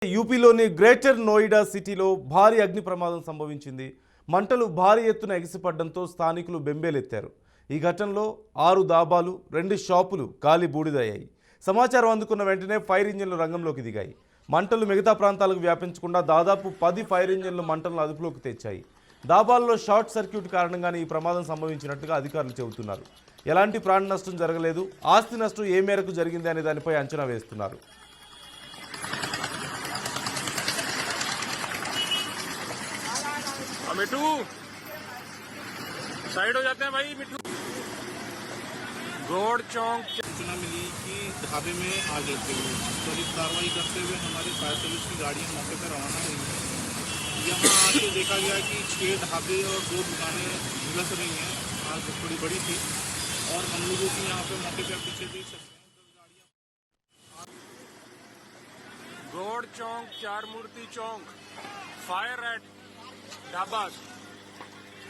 యూపీలోని గ్రేటర్ నోయిడా సిటీలో భారీ అగ్ని ప్రమాదం సంభవించింది. మంటలు భారీ ఎత్తున ఎగిసిపడడంతో స్థానికులు బెంబేలెత్తారు. ఈ ఘటనలో 6 దాబాలు, 2 షాపులు కాలి బూడిదయ్యాయి. సమాచారం అందుకున్న వెంటనే ఫైర్ ఇంజిన్లు రంగంలోకి దిగాయి. మంటలు మిగతా ప్రాంతాలకు వ్యాపించకుండా దాదాపు 10 ఫైర్ ఇంజిన్లు మంటలను అదుపులోకి తెచ్చాయి. దాబాల్లో షార్ట్ సర్క్యూట్ కారణంగానే ఈ ప్రమాదం సంభవించినట్టుగా అధికారులు చెబుతున్నారు. ఎలాంటి ప్రాణ నష్టం జరగలేదు. ఆస్తి నష్టం ఏ మేరకు జరిగింది అనే దానిపై అంచనా వేస్తున్నారు. मिठू साइड हो जाते हैं भाई। मिठू रोड चौक सूचना मिली कि ढाबे में आग लग गई है। त्वरित कार्रवाई करते हुए हमारे फायर सर्विस की गाड़ियां मौके पर रवाना हुई हैं। यहाँ आके देखा गया कि 6 ढाबे और 2 दुकानें झुलस रही हैं। आग थोड़ी बड़ी थी और हम लोगों की यहाँ पे मौके पर पीछे देख सकते हैं रोड चौक, चार मूर्ति चौक, फायर एट ढाबा।